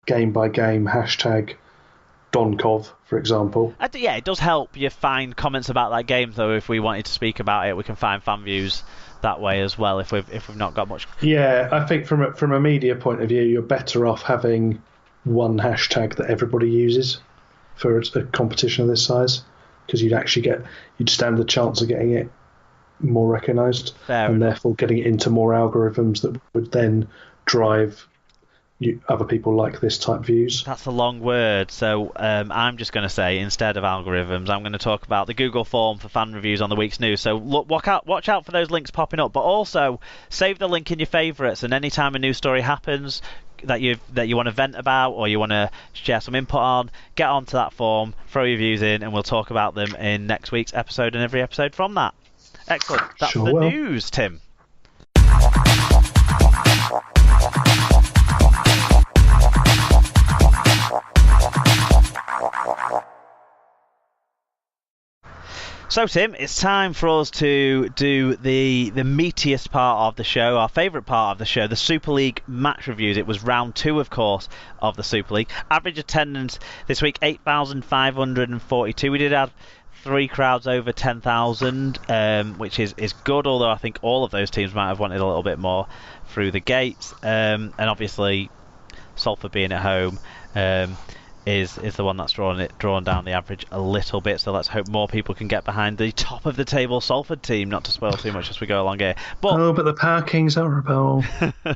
game by game hashtag Donkov, for example. Yeah, it does help you find comments about that game, though. If we wanted to speak about it, we can find fan views that way as well. If we've not got much. Yeah, I think from a media point of view, you're better off having one hashtag that everybody uses for a competition of this size, because you'd stand the chance of getting it more recognised, and therefore getting it into more algorithms that would then drive other people like this type views. That's a long word, so I'm just going to say, instead of algorithms, I'm going to talk about the Google form for fan reviews on the week's news. So watch out for those links popping up, but also save the link in your favourites, and anytime a news story happens that you want to vent about or you want to share some input on, get onto that form, throw your views in, and we'll talk about them in next week's episode and every episode from that. Excellent. That's the news, Tim. So, Tim, it's time for us to do the meatiest part of the show, our favourite part of the show, the Super League match reviews. It was round 2, of course, of the Super League. Average attendance this week, 8,542. We did have 3 crowds over 10,000, which is good, although I think all of those teams might have wanted a little bit more through the gates. And obviously, Salford being at home is the one that's drawn down the average a little bit. So let's hope more people can get behind the top of the table Salford team, not to spoil too much as we go along here. But the parking's horrible.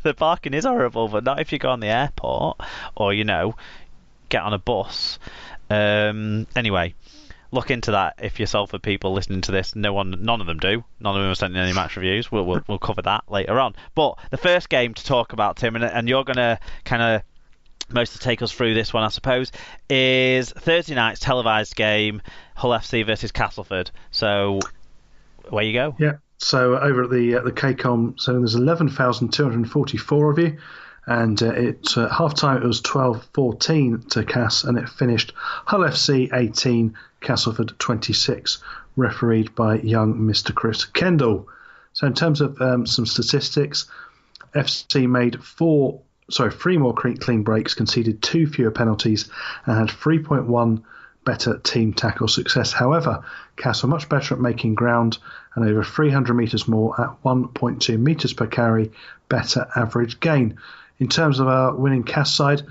The parking is horrible, but not if you go on the airport or, get on a bus. Anyway, look into that if you're Salford people listening to this. None of them do. None of them are sending any match reviews. We'll cover that later on. But the first game to talk about, Tim, and you're going to kind of most to take us through this one, I suppose, is Thursday night's televised game, Hull FC versus Castleford. So, where you go? Yeah. So over at the KCOM, so there's 11,244 of you, and at half time it was 12-14 to Cass, and it finished Hull FC 18, Castleford 26, refereed by young Mr. Chris Kendall. So in terms of some statistics, FC made 3 more clean breaks, conceded 2 fewer penalties, and had 3.1 better team tackle success. However, Cass were much better at making ground and over 300 metres more at 1.2 metres per carry, better average gain. In terms of our winning Cass side,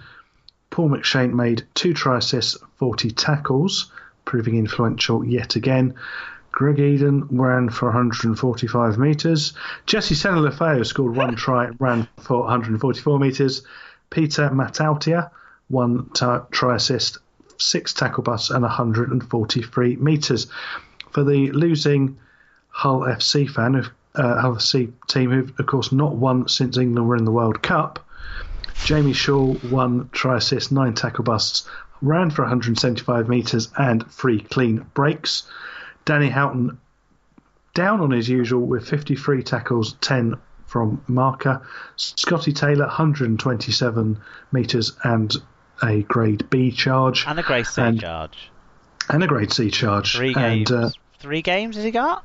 Paul McShane made 2 try assists, 40 tackles, proving influential yet again. Greg Eden ran for 145 metres. Jesse Senna-Lefeo scored 1 try, ran for 144 metres. Peter Matautia, 1 try assist, 6 tackle busts and 143 metres. For the losing Hull FC Hull FC team, who've of course not won since England were in the World Cup, Jamie Shaw, 1 try assist, 9 tackle busts, ran for 175 metres and 3 clean breaks. Danny Houghton down on his usual with 53 tackles, 10 from marker. Scotty Taylor, 127 metres and a grade B charge. And a grade C charge. And a grade C charge. 3 games. 3 games has he got?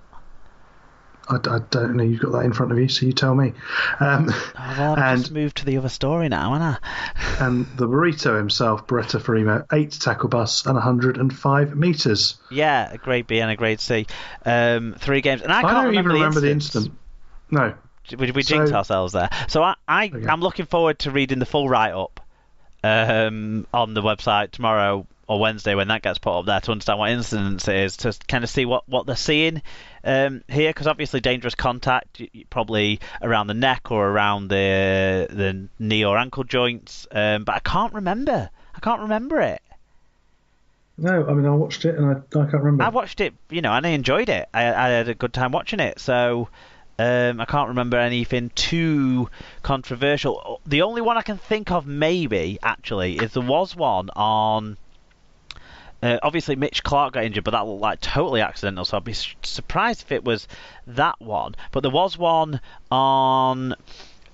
I don't know. You've got that in front of you, so you tell me. I've just moved to the other story now, haven't I? And the burrito himself, Beretta Farimo, 8 tackle busts and 105 metres. Yeah, a grade B and a grade C. 3 games. And I don't even remember the incident. No. We jinxed ourselves there. So I'm looking forward to reading the full write-up on the website tomorrow or Wednesday when that gets put up there, to understand what incident it is, to kind of see what they're seeing here, because obviously dangerous contact, probably around the neck or around the knee or ankle joints, but I can't remember it. No, I mean, I watched it and I can't remember. I watched it, and I enjoyed it. I had a good time watching it, so I can't remember anything too controversial. The only one I can think of maybe, actually, is there was one on... obviously, Mitch Clark got injured, but that looked like totally accidental, so I'd be surprised if it was that one. But there was one on...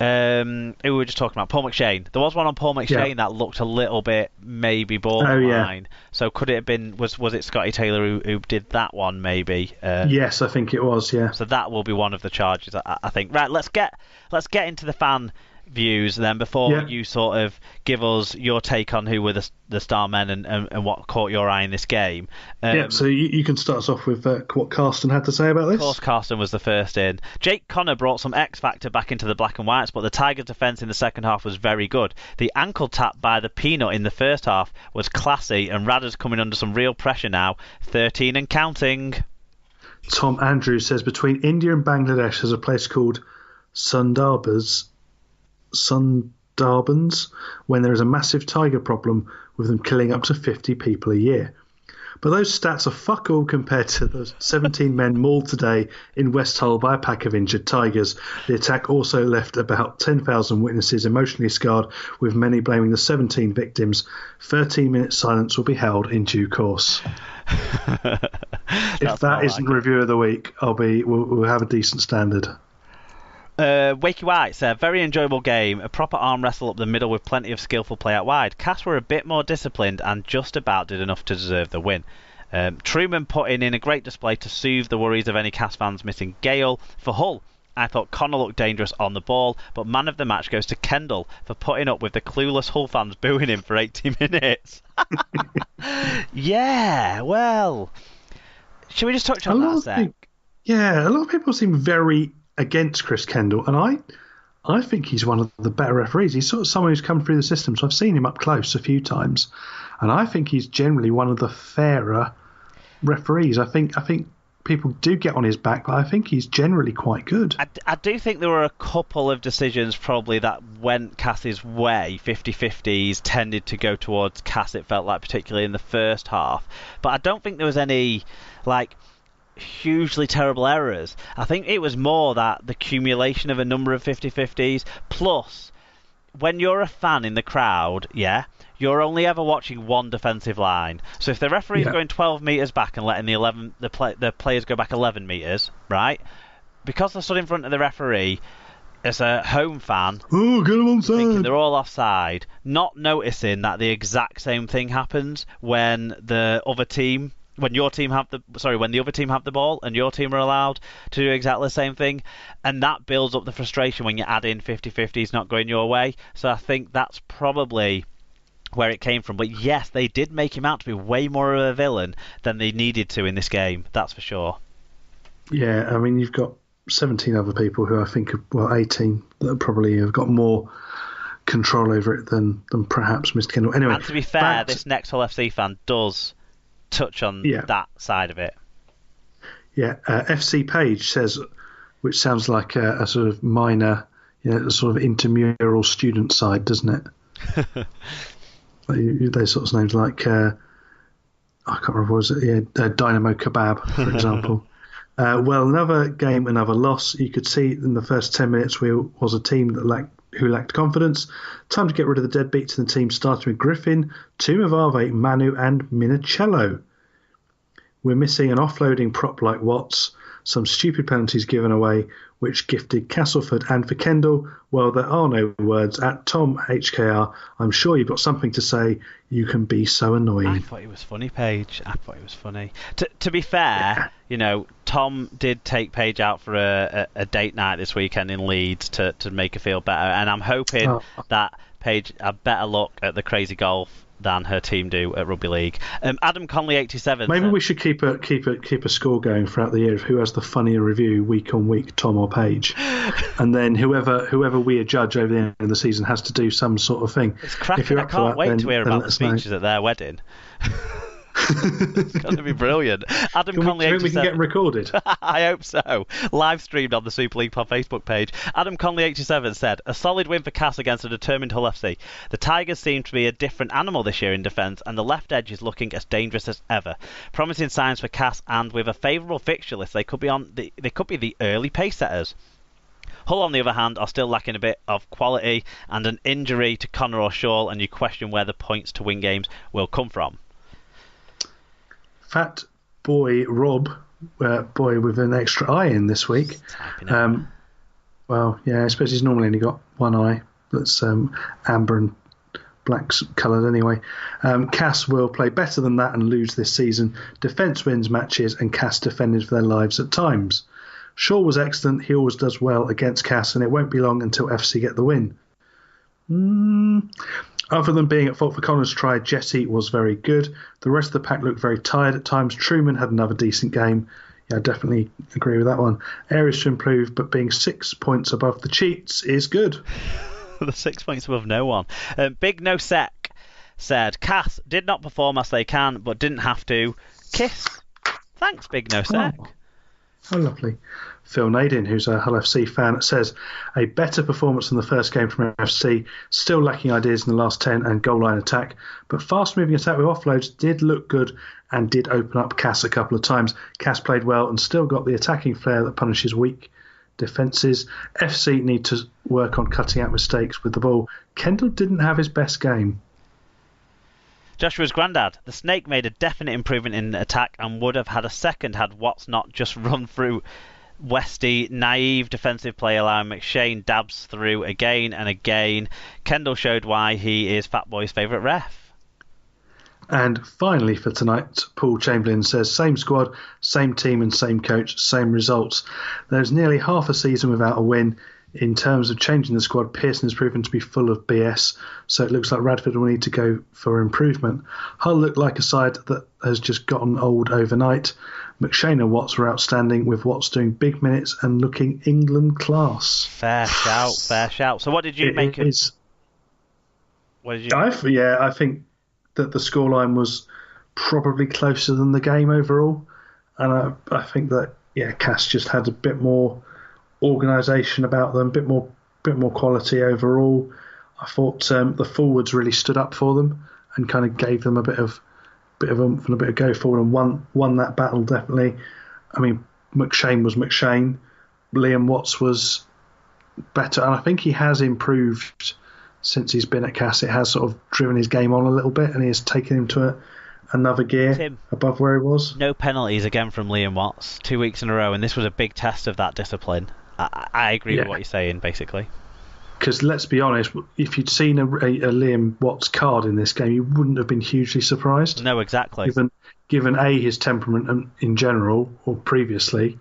who we were just talking about, Paul McShane. There was one on Paul McShane that looked a little bit maybe borderline. So could it have been... Was it Scotty Taylor who did that one, maybe? Yes, I think it was, yeah. So that will be one of the charges, I think. Right, let's get into the fan views then before you sort of give us your take on who were the star men and what caught your eye in this game. So you can start us off with what Carsten had to say about this. Of course, Carsten was the first in. Jake Connor brought some X factor back into the black and whites, but the Tigers' defence in the second half was very good. The ankle tap by the Peanut in the first half was classy, and Radha's coming under some real pressure now. 13 and counting. Tom Andrews says between India and Bangladesh there's a place called Sundarbans, when there is a massive tiger problem with them killing up to 50 people a year. But those stats are fuck all compared to the 17 men mauled today in West Hull by a pack of injured tigers. The attack also left about 10,000 witnesses emotionally scarred, with many blaming the 17 victims. 13-minute silence will be held in due course. If that isn't review of the week, we'll have a decent standard. Wakey White said, very enjoyable game, a proper arm wrestle up the middle with plenty of skillful play out wide. Cass were a bit more disciplined and just about did enough to deserve the win. Truman putting in a great display to soothe the worries of any Cass fans missing Gale. For Hull, I thought Connor looked dangerous on the ball, but man of the match goes to Kendall for putting up with the clueless Hull fans booing him for 80 minutes. Yeah, well, should we just touch on that a sec? A lot of people seem very against Chris Kendall, and I think he's one of the better referees. He's sort of someone who's come through the system, so I've seen him up close a few times, and I think he's generally one of the fairer referees. I think people do get on his back, but I think he's generally quite good. I do think there were a couple of decisions probably that went Cass's way. 50-50s tended to go towards Cass, it felt like, particularly in the first half, but I don't think there was any hugely terrible errors. I think it was more that the accumulation of a number of 50-50s, plus when you're a fan in the crowd, you're only ever watching one defensive line. So if the referee's going 12 metres back and letting the players go back 11 metres, right? Because they're stood in front of the referee, as a home fan, get them onside, thinking they're all offside, not noticing that the exact same thing happens when the other team. When the other team have the ball and your team are allowed to do exactly the same thing, and that builds up the frustration when you add in 50-50s not going your way. So I think that's probably where it came from. But yes, they did make him out to be way more of a villain than they needed to in this game. That's for sure. Yeah, I mean, you've got 17 other people who I think, 18, that probably have got more control over it than perhaps Mr. Kendall. Anyway, and to be fair, this next Hull FC fan does touch on that side of it. FC Page says, which sounds like a sort of minor, sort of intramural student side, doesn't it? Those sorts of names like I can't remember, was it Dynamo Kebab, for example. Well, another game, another loss. You could see in the first 10 minutes we was a team who lacked confidence. Time to get rid of the deadbeats in the team, starting with Griffin, Tumavave, Manu and Minicello. We're missing an offloading prop like Watts, some stupid penalties given away, which gifted Castleford, and for Kendall, well, there are no words. At Tom HKR, I'm sure you've got something to say. You can be so annoying. I thought it was funny, Paige. I thought it was funny. To be fair, Tom did take Paige out for a date night this weekend in Leeds to make her feel better, and I'm hoping that Paige had better luck at the crazy golf than her team do at Rugby League. Adam Conley 87. Maybe we should keep a score going throughout the year of who has the funnier review week on week, Tom or Paige, and then whoever we adjudge over the end of the season has to do some sort of thing. It's cracking. I can't wait to hear about the speeches at their wedding. It's going to be brilliant. Adam Conley 87. We can get them recorded. I hope so. Live streamed on the Super League Pod Facebook page. Adam Conley 87 said, a solid win for Cass against a determined Hull FC. The Tigers seem to be a different animal this year in defence, and the left edge is looking as dangerous as ever. Promising signs for Cass, and with a favourable fixture list, they could be the early pace setters. Hull, on the other hand, are still lacking a bit of quality, and an injury to Connor or Shaw, and you question where the points to win games will come from. Fat boy Rob, boy with an extra eye in this week. Well, yeah, I suppose he's normally only got one eye that's amber and black coloured anyway. Cass will play better than that and lose this season. Defence wins matches and Cass defended for their lives at times. Shaw was excellent. He always does well against Cass, and it won't be long until FC get the win. Other than being at fault for Connor's try, Jesse was very good. The rest of the pack looked very tired at times. Truman had another decent game. Yeah, I definitely agree with that one. Areas to improve, but being 6 points above the cheats is good. The 6 points above no one. Big No Sec said, Cass did not perform as they can, but didn't have to. Kiss. Thanks, Big No Sec. Oh, lovely. Phil Nadin, who's a Hull FC fan, says, a better performance than the first game from FC, still lacking ideas in the last 10 and goal line attack, but fast-moving attack with offloads did look good and did open up Cass a couple of times. Cass played well and still got the attacking flair that punishes weak defences. FC need to work on cutting out mistakes with the ball. Kendall didn't have his best game. Joshua's granddad, the Snake made a definite improvement in attack and would have had a second had Watts not just run through Westy. Naive defensive play allowing McShane dabs through again and again. Kendall showed why he is Fat Boy's favourite ref. And finally for tonight, Paul Chamberlain says, same squad, same team and same coach, same results. There's nearly half a season without a win. In terms of changing the squad, Pearson has proven to be full of BS, so it looks like Radford will need to go for improvement. Hull look like a side that has just gotten old overnight. McShane and Watts were outstanding, with Watts doing big minutes and looking England class. Fair shout, fair shout. So what did you make of... What did you... I think that the scoreline was probably closer than the game overall, and I think that Cass just had a bit more organisation about them, bit more quality overall. I thought the forwards really stood up for them and kind of gave them a bit of oomph and a bit of go forward and won that battle definitely. I mean, McShane was McShane. Liam Watts was better, and I think he has improved since he's been at Cass. It has sort of driven his game on a little bit, and he has taken him to another gear above where he was. No penalties again from Liam Watts 2 weeks in a row, and this was a big test of that discipline. I agree with what you're saying, basically. Because let's be honest, if you'd seen a Liam Watts card in this game, you wouldn't have been hugely surprised. No, exactly. Given his temperament in general or previously,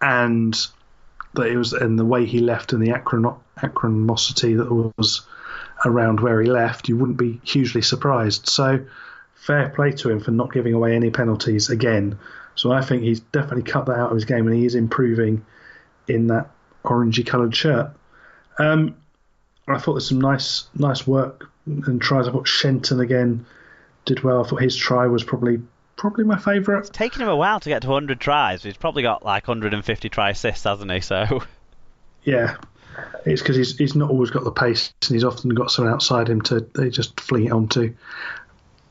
and that it was and the way he left and the acrimosity that was around where he left, you wouldn't be hugely surprised. So fair play to him for not giving away any penalties again. So I think he's definitely cut that out of his game, and he is improving in that orangey coloured shirt. I thought there's some nice work and tries. I thought Shenton again did well. I thought his try was probably my favourite. It's taken him a while to get to 100 tries. He's probably got like 150 try assists, hasn't he? So yeah, it's because he's not always got the pace, and he's often got someone outside him to just fling it onto.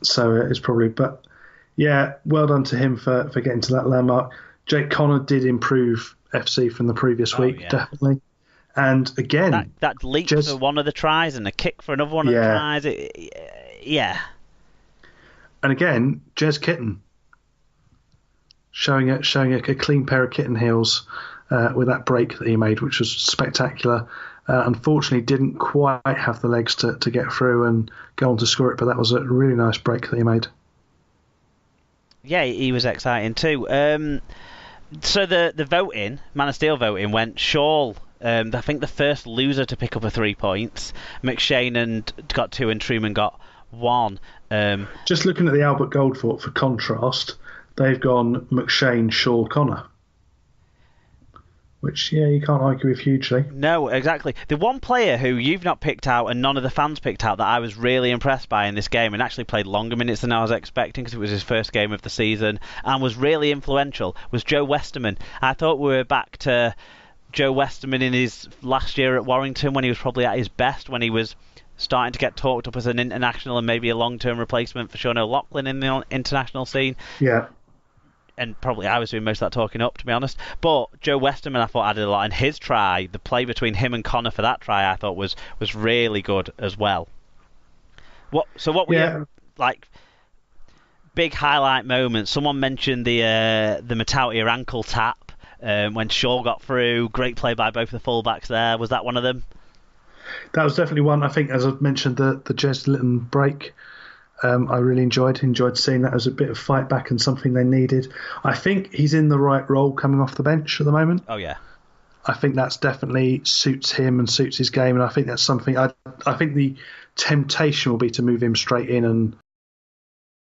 So it's probably, but yeah, well done to him for getting to that landmark. Jake Connor did improve FC from the previous week, definitely. And again, that leap for one of the tries and a kick for another one of the tries. And again, Jez Kitten showing a clean pair of kitten heels with that break that he made, which was spectacular. Unfortunately, didn't quite have the legs to get through and go on to score it, but that was a really nice break that he made. Yeah, he was exciting too. So the voting, Man of Steel voting, went Shaw. I think the first loser to pick up a 3 points. McShane got 2 and Truman got 1. Just looking at the Albert Goldthorpe for contrast, they've gone McShane, Shaw, Connor. Which, you can't argue with hugely. No, exactly. The one player who you've not picked out and none of the fans picked out that I was really impressed by in this game, and actually played longer minutes than I was expecting because it was his first game of the season and was really influential, was Joe Westerman. I thought we were back to Joe Westerman in his last year at Warrington when he was probably at his best, when he was starting to get talked up as an international and maybe a long-term replacement for Sean O'Loughlin in the international scene. Yeah. And probably I was doing most of that talking up, to be honest. But Joe Westerman, I thought, added a lot. And his try, the play between him and Connor for that try, I thought was really good as well. What were your, big highlight moments? Someone mentioned the Matautia ankle tap when Shaw got through. Great play by both the fullbacks there. Was that one of them? That was definitely one. I think, as I've mentioned, the Jez Litton break. I really enjoyed seeing that as a bit of fight back and something they needed. I think he's in the right role coming off the bench at the moment. Oh, yeah. I think that's definitely suits him and suits his game, and I think that's something. I think the temptation will be to move him straight in and